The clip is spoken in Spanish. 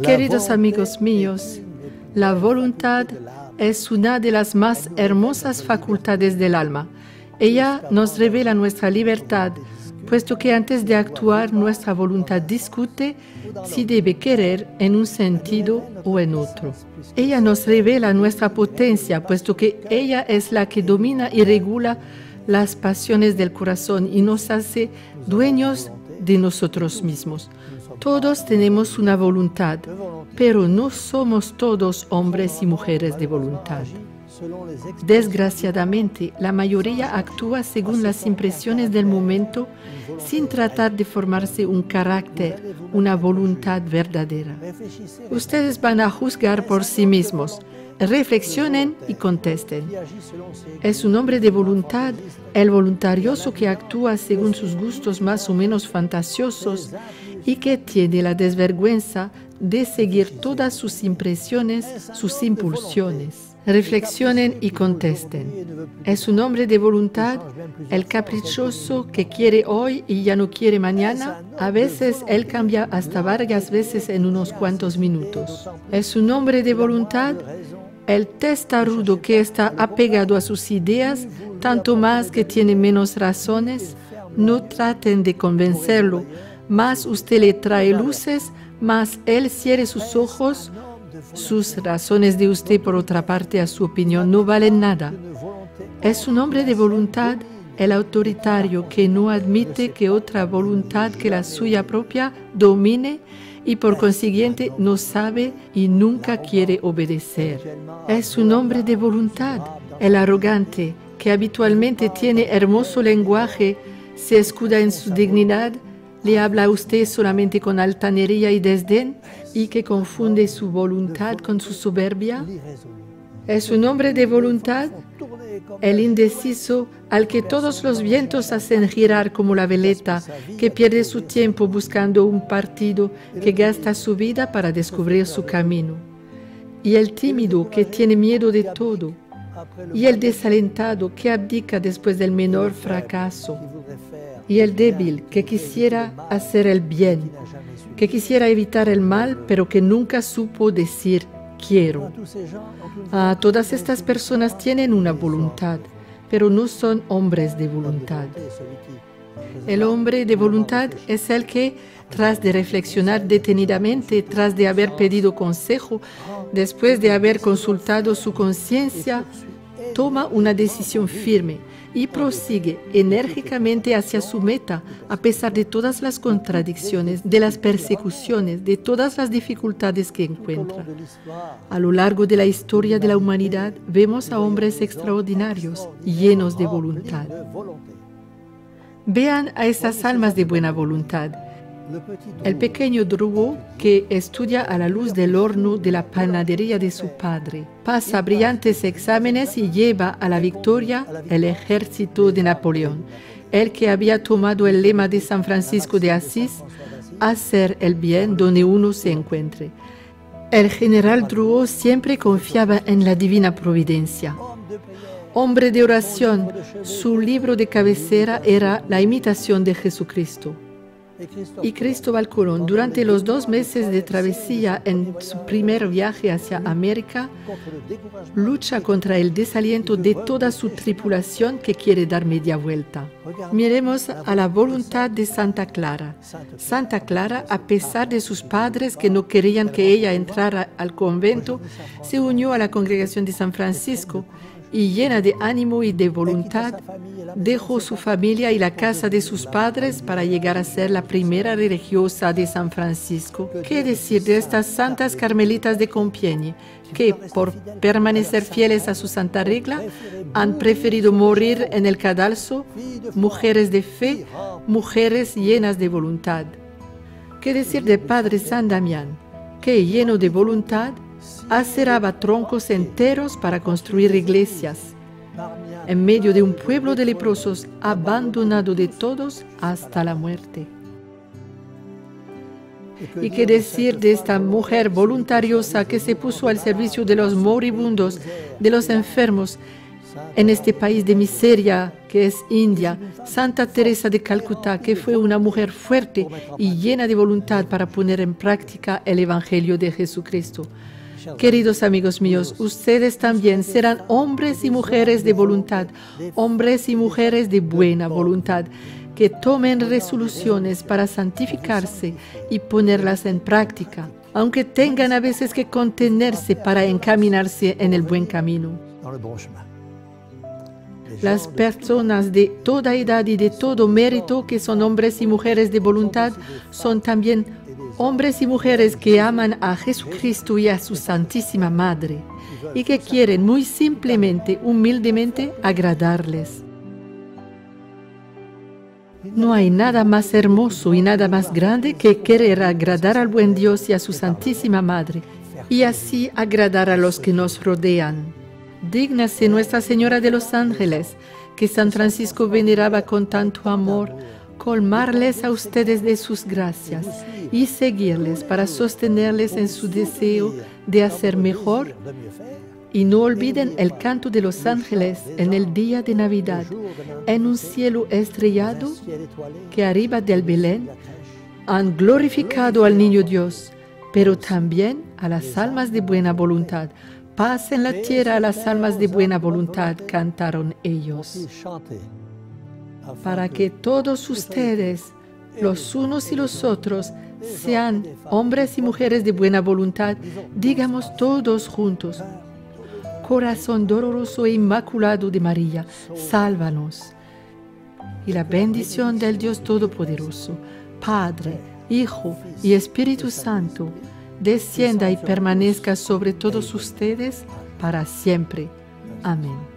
Queridos amigos míos, la voluntad es una de las más hermosas facultades del alma. Ella nos revela nuestra libertad, puesto que antes de actuar nuestra voluntad discute si debe querer en un sentido o en otro. Ella nos revela nuestra potencia, puesto que ella es la que domina y regula las pasiones del corazón y nos hace dueños de nosotros mismos. Todos tenemos una voluntad, pero no somos todos hombres y mujeres de voluntad. Desgraciadamente, la mayoría actúa según las impresiones del momento sin tratar de formarse un carácter, una voluntad verdadera. Ustedes van a juzgar por sí mismos. Reflexionen y contesten. ¿Es un hombre de voluntad el voluntarioso que actúa según sus gustos más o menos fantasiosos y que tiene la desvergüenza de seguir todas sus impresiones, sus impulsiones? Reflexionen y contesten. ¿Es un hombre de voluntad el caprichoso que quiere hoy y ya no quiere mañana? A veces él cambia hasta varias veces en unos cuantos minutos. ¿Es un hombre de voluntad el testarudo que está apegado a sus ideas, tanto más que tiene menos razones? No traten de convencerlo, más usted le trae luces, más él cierre sus ojos. Sus razones de usted, por otra parte, a su opinión, no valen nada. Es un hombre de voluntad el autoritario que no admite que otra voluntad que la suya propia domine y por consiguiente no sabe y nunca quiere obedecer. Es un hombre de voluntad el arrogante que habitualmente tiene hermoso lenguaje, se escuda en su dignidad, le habla a usted solamente con altanería y desdén y que confunde su voluntad con su soberbia. ¿Es un hombre de voluntad el indeciso al que todos los vientos hacen girar como la veleta, que pierde su tiempo buscando un partido, que gasta su vida para descubrir su camino? Y el tímido que tiene miedo de todo, y el desalentado que abdica después del menor fracaso, y el débil que quisiera hacer el bien, que quisiera evitar el mal, pero que nunca supo decir quiero. Todas estas personas tienen una voluntad, pero no son hombres de voluntad. El hombre de voluntad es el que, tras de reflexionar detenidamente, tras de haber pedido consejo, después de haber consultado su conciencia, toma una decisión firme y prosigue enérgicamente hacia su meta, a pesar de todas las contradicciones, de las persecuciones, de todas las dificultades que encuentra. A lo largo de la historia de la humanidad, vemos a hombres extraordinarios, llenos de voluntad. Vean a esas almas de buena voluntad. El pequeño Drouot, que estudia a la luz del horno de la panadería de su padre, pasa brillantes exámenes y lleva a la victoria el ejército de Napoleón, el que había tomado el lema de San Francisco de Asís, hacer el bien donde uno se encuentre. El general Drouot siempre confiaba en la divina providencia. Hombre de oración, su libro de cabecera era La imitación de Jesucristo. Y Cristóbal Colón, durante los 2 meses de travesía en su primer viaje hacia América, lucha contra el desaliento de toda su tripulación que quiere dar media vuelta. Miremos a la voluntad de Santa Clara. Santa Clara, a pesar de sus padres que no querían que ella entrara al convento, se unió a la congregación de San Francisco y, llena de ánimo y de voluntad, dejó su familia y la casa de sus padres para llegar a ser la primera religiosa de San Francisco. ¿Qué decir de estas santas carmelitas de Compiègne, que, por permanecer fieles a su santa regla, han preferido morir en el cadalso? Mujeres de fe, mujeres llenas de voluntad. ¿Qué decir de Padre San Damián, que, lleno de voluntad, aceraba troncos enteros para construir iglesias, en medio de un pueblo de leprosos abandonado de todos hasta la muerte? ¿Y qué decir de esta mujer voluntariosa que se puso al servicio de los moribundos, de los enfermos, en este país de miseria que es India, Santa Teresa de Calcuta, que fue una mujer fuerte y llena de voluntad para poner en práctica el Evangelio de Jesucristo. Queridos amigos míos, ustedes también serán hombres y mujeres de voluntad, hombres y mujeres de buena voluntad, que tomen resoluciones para santificarse y ponerlas en práctica, aunque tengan a veces que contenerse para encaminarse en el buen camino. Las personas de toda edad y de todo mérito que son hombres y mujeres de voluntad son también hombres y mujeres que aman a Jesucristo y a su Santísima Madre y que quieren muy simplemente, humildemente, agradarles. No hay nada más hermoso y nada más grande que querer agradar al buen Dios y a su Santísima Madre, y así agradar a los que nos rodean. Dígnase Nuestra Señora de los Ángeles, que San Francisco veneraba con tanto amor, colmarles a ustedes de sus gracias y seguirles para sostenerles en su deseo de hacer mejor. Y no olviden el canto de los ángeles en el día de Navidad, en un cielo estrellado que arriba del Belén han glorificado al Niño Dios, pero también a las almas de buena voluntad. Paz en la tierra a las almas de buena voluntad, cantaron ellos. Para que todos ustedes, los unos y los otros, sean hombres y mujeres de buena voluntad, digamos todos juntos: Corazón doloroso e inmaculado de María, sálvanos. Y la bendición del Dios Todopoderoso, Padre, Hijo y Espíritu Santo, descienda y permanezca sobre todos ustedes para siempre. Amén.